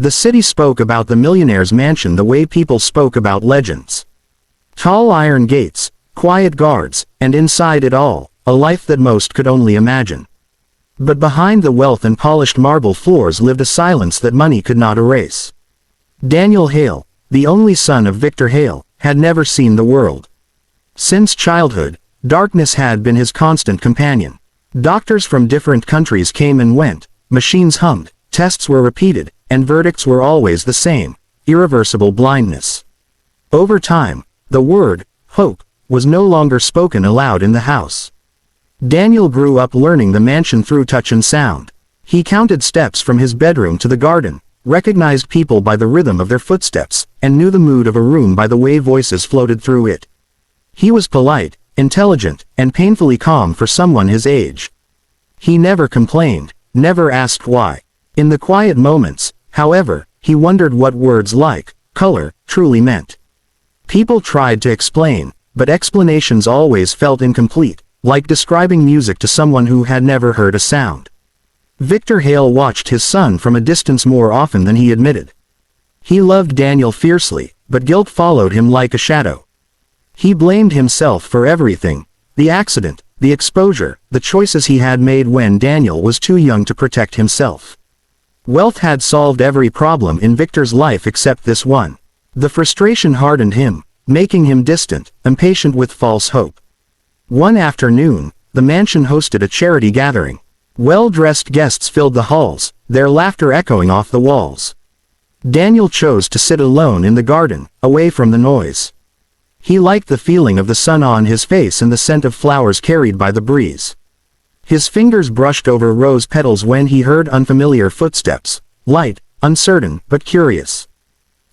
The city spoke about the millionaire's mansion the way people spoke about legends. Tall iron gates, quiet guards, and inside it all, a life that most could only imagine. But behind the wealth and polished marble floors lived a silence that money could not erase. Daniel Hale, the only son of Victor Hale, had never seen the world. Since childhood, darkness had been his constant companion. Doctors from different countries came and went, machines hummed, tests were repeated, and verdicts were always the same: irreversible blindness. Over time, the word, hope, was no longer spoken aloud in the house. Daniel grew up learning the mansion through touch and sound. He counted steps from his bedroom to the garden, recognized people by the rhythm of their footsteps, and knew the mood of a room by the way voices floated through it. He was polite, intelligent, and painfully calm for someone his age. He never complained, never asked why. In the quiet moments, however, he wondered what words like color truly meant. People tried to explain, but explanations always felt incomplete, like describing music to someone who had never heard a sound. Victor Hale watched his son from a distance more often than he admitted. He loved Daniel fiercely, but guilt followed him like a shadow. He blamed himself for everything: the accident, the exposure, the choices he had made when Daniel was too young to protect himself. Wealth had solved every problem in Victor's life except this one. The frustration hardened him, making him distant, impatient with false hope. One afternoon, the mansion hosted a charity gathering. Well-dressed guests filled the halls, their laughter echoing off the walls. Daniel chose to sit alone in the garden, away from the noise. He liked the feeling of the sun on his face and the scent of flowers carried by the breeze. His fingers brushed over rose petals when he heard unfamiliar footsteps, light, uncertain, but curious.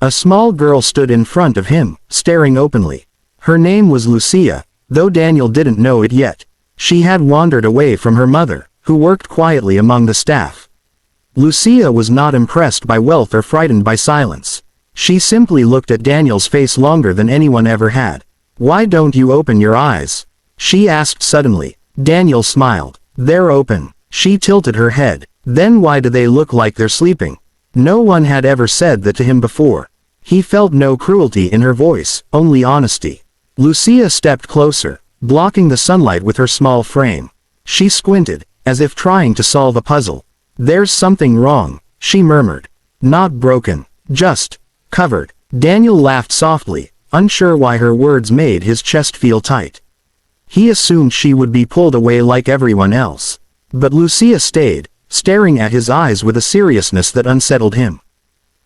A small girl stood in front of him, staring openly. Her name was Lucia, though Daniel didn't know it yet. She had wandered away from her mother, who worked quietly among the staff. Lucia was not impressed by wealth or frightened by silence. She simply looked at Daniel's face longer than anyone ever had. "Why don't you open your eyes?" she asked suddenly. Daniel smiled. "They're open." She tilted her head. "Then why do they look like they're sleeping?" No one had ever said that to him before. He felt no cruelty in her voice, only honesty. Lucia stepped closer, blocking the sunlight with her small frame. She squinted, as if trying to solve a puzzle. "There's something wrong," she murmured. "Not broken, just covered." Daniel laughed softly, unsure why her words made his chest feel tight. He assumed she would be pulled away like everyone else. But Lucia stayed, staring at his eyes with a seriousness that unsettled him.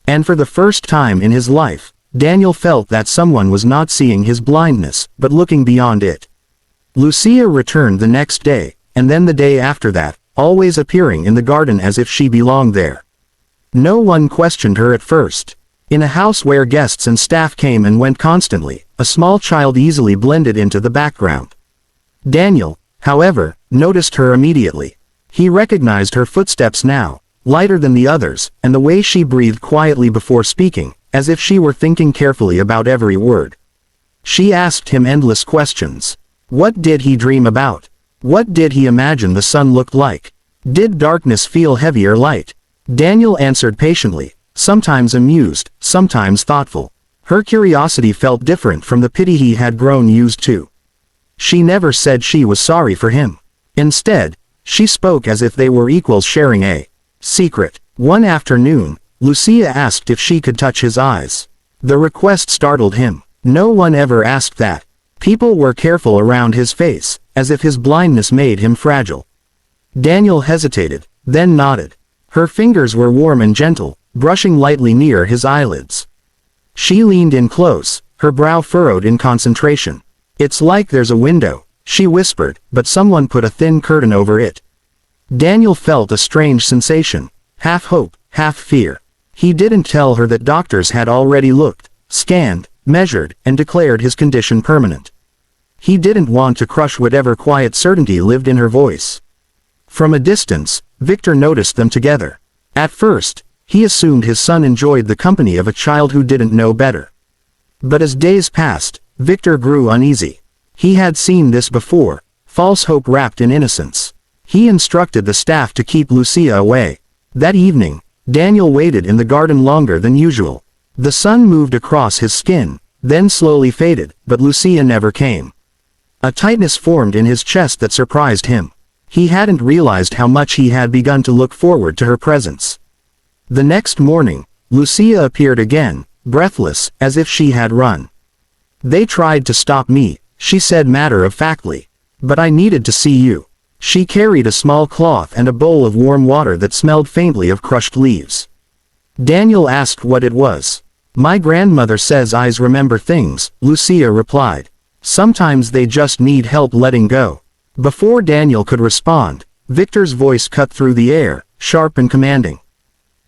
And for the first time in his life, Daniel felt that someone was not seeing his blindness, but looking beyond it. Lucia returned the next day, and then the day after that, always appearing in the garden as if she belonged there. No one questioned her at first. In a house where guests and staff came and went constantly, a small child easily blended into the background. Daniel, however, noticed her immediately. He recognized her footsteps now, lighter than the others, and the way she breathed quietly before speaking, as if she were thinking carefully about every word. She asked him endless questions. What did he dream about? What did he imagine the sun looked like? Did darkness feel heavy or light? Daniel answered patiently, sometimes amused, sometimes thoughtful. Her curiosity felt different from the pity he had grown used to. She never said she was sorry for him. Instead, she spoke as if they were equals sharing a secret. One afternoon, Lucia asked if she could touch his eyes. The request startled him. No one ever asked that. People were careful around his face, as if his blindness made him fragile. Daniel hesitated, then nodded. Her fingers were warm and gentle, brushing lightly near his eyelids. She leaned in close, her brow furrowed in concentration. "It's like there's a window," she whispered, but someone put a thin curtain over it. Daniel felt a strange sensation, half hope, half fear. He didn't tell her that doctors had already looked, scanned, measured, and declared his condition permanent. He didn't want to crush whatever quiet certainty lived in her voice. From a distance, Victor noticed them together. At first, he assumed his son enjoyed the company of a child who didn't know better. But as days passed, Victor grew uneasy. He had seen this before, false hope wrapped in innocence. He instructed the staff to keep Lucia away. That evening, Daniel waited in the garden longer than usual. The sun moved across his skin, then slowly faded, but Lucia never came. A tightness formed in his chest that surprised him. He hadn't realized how much he had begun to look forward to her presence. The next morning, Lucia appeared again, breathless, as if she had run. "They tried to stop me," she said matter-of-factly. "But I needed to see you." She carried a small cloth and a bowl of warm water that smelled faintly of crushed leaves. Daniel asked what it was. "My grandmother says eyes remember things," Lucia replied. "Sometimes they just need help letting go." Before Daniel could respond, Victor's voice cut through the air, sharp and commanding.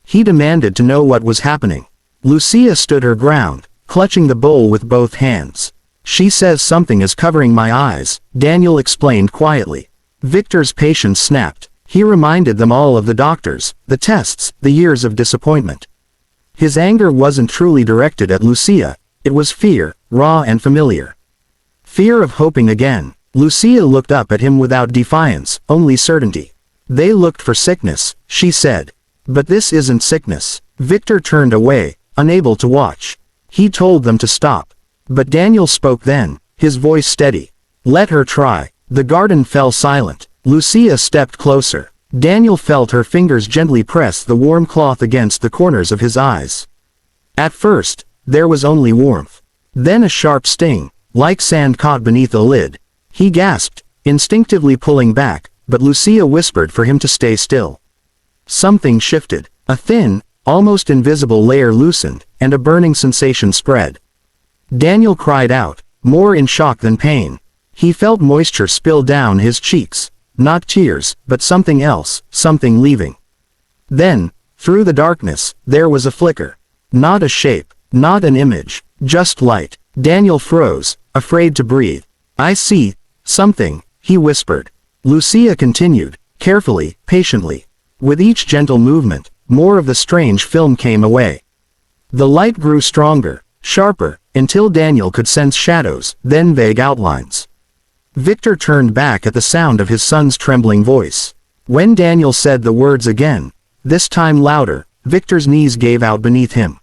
He demanded to know what was happening. Lucia stood her ground, clutching the bowl with both hands. "She says something is covering my eyes," Daniel explained quietly. Victor's patience snapped. He reminded them all of the doctors, the tests, the years of disappointment. His anger wasn't truly directed at Lucia, it was fear, raw and familiar. Fear of hoping again. Lucia looked up at him without defiance, only certainty. "They looked for sickness," she said. "But this isn't sickness." Victor turned away, unable to watch. He told them to stop. But Daniel spoke then, his voice steady. "Let her try." The garden fell silent. Lucia stepped closer. Daniel felt her fingers gently press the warm cloth against the corners of his eyes. At first, there was only warmth. Then a sharp sting, like sand caught beneath a lid. He gasped, instinctively pulling back, but Lucia whispered for him to stay still. Something shifted. A thin, almost invisible layer loosened, and a burning sensation spread. Daniel cried out, more in shock than pain. He felt moisture spill down his cheeks. Not tears, but something else, something leaving. Then, through the darkness, there was a flicker. Not a shape, not an image, just light. Daniel froze, afraid to breathe. "I see something," he whispered. Lucia continued, carefully, patiently. With each gentle movement, more of the strange film came away. The light grew stronger, sharper, until Daniel could sense shadows, then vague outlines. Victor turned back at the sound of his son's trembling voice. When Daniel said the words again, this time louder, Victor's knees gave out beneath him.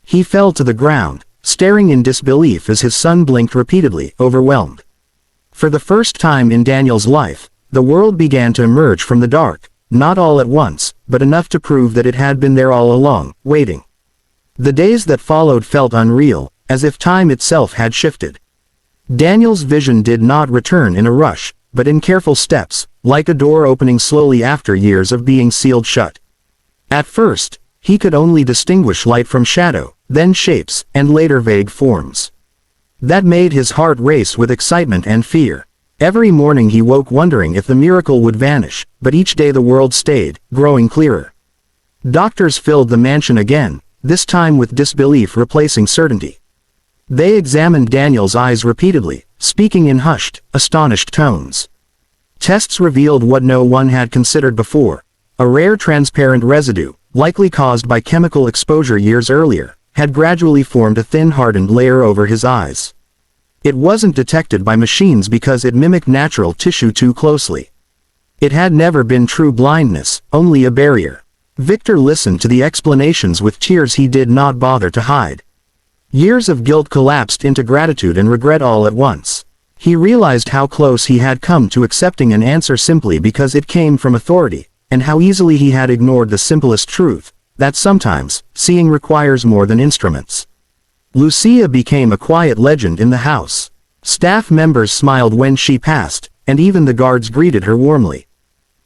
He fell to the ground, staring in disbelief as his son blinked repeatedly, overwhelmed. For the first time in Daniel's life, the world began to emerge from the dark, not all at once, but enough to prove that it had been there all along, waiting. The days that followed felt unreal, as if time itself had shifted. Daniel's vision did not return in a rush, but in careful steps, like a door opening slowly after years of being sealed shut. At first, he could only distinguish light from shadow, then shapes, and later vague forms. That made his heart race with excitement and fear. Every morning he woke wondering if the miracle would vanish, but each day the world stayed, growing clearer. Doctors filled the mansion again, this time with disbelief replacing certainty. They examined Daniel's eyes repeatedly, speaking in hushed, astonished tones. Tests revealed what no one had considered before. A rare transparent residue, likely caused by chemical exposure years earlier, had gradually formed a thin hardened layer over his eyes. It wasn't detected by machines because it mimicked natural tissue too closely. It had never been true blindness, only a barrier. Victor listened to the explanations with tears he did not bother to hide. Years of guilt collapsed into gratitude and regret all at once. He realized how close he had come to accepting an answer simply because it came from authority, and how easily he had ignored the simplest truth, that sometimes, seeing requires more than instruments. Lucia became a quiet legend in the house. Staff members smiled when she passed, and even the guards greeted her warmly.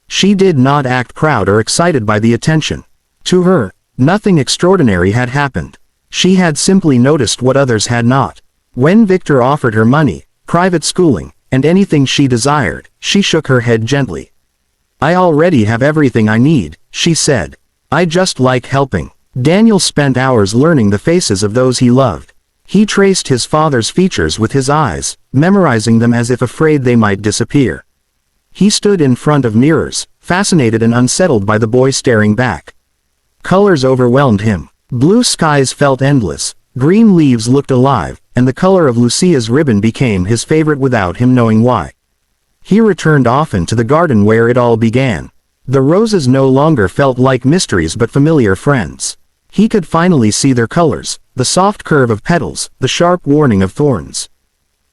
She did not act proud or excited by the attention. To her, nothing extraordinary had happened. She had simply noticed what others had not. When Victor offered her money, private schooling, and anything she desired, she shook her head gently. "I already have everything I need," she said. "I just like helping." Daniel spent hours learning the faces of those he loved. He traced his father's features with his eyes, memorizing them as if afraid they might disappear. He stood in front of mirrors, fascinated and unsettled by the boy staring back. Colors overwhelmed him. Blue skies felt endless, green leaves looked alive, and the color of Lucia's ribbon became his favorite without him knowing why. He returned often to the garden where it all began. The roses no longer felt like mysteries but familiar friends. He could finally see their colors, the soft curve of petals, the sharp warning of thorns.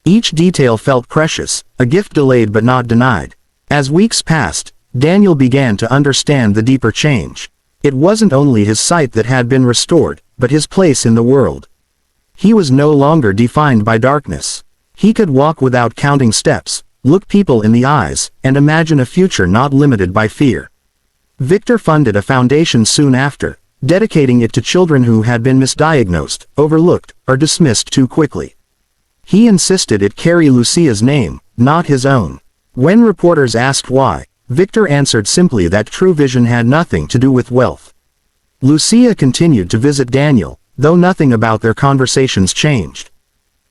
Each detail felt precious, a gift delayed but not denied. As weeks passed, Daniel began to understand the deeper change. It wasn't only his sight that had been restored, but his place in the world. He was no longer defined by darkness. He could walk without counting steps, look people in the eyes, and imagine a future not limited by fear. Victor funded a foundation soon after, dedicating it to children who had been misdiagnosed, overlooked, or dismissed too quickly. He insisted it carry Lucia's name, not his own. When reporters asked why, Victor answered simply that true vision had nothing to do with wealth. Lucia continued to visit Daniel, though nothing about their conversations changed.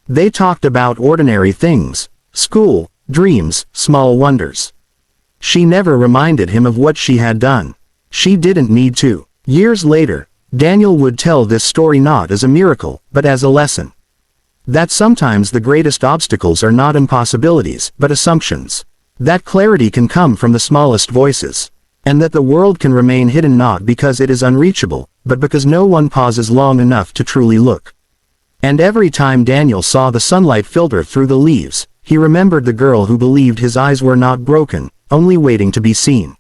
They talked about ordinary things, school, dreams, small wonders. She never reminded him of what she had done. She didn't need to. Years later, Daniel would tell this story not as a miracle, but as a lesson. That sometimes the greatest obstacles are not impossibilities, but assumptions. That clarity can come from the smallest voices. And that the world can remain hidden not because it is unreachable, but because no one pauses long enough to truly look. And every time Daniel saw the sunlight filter through the leaves, he remembered the girl who believed his eyes were not broken, only waiting to be seen.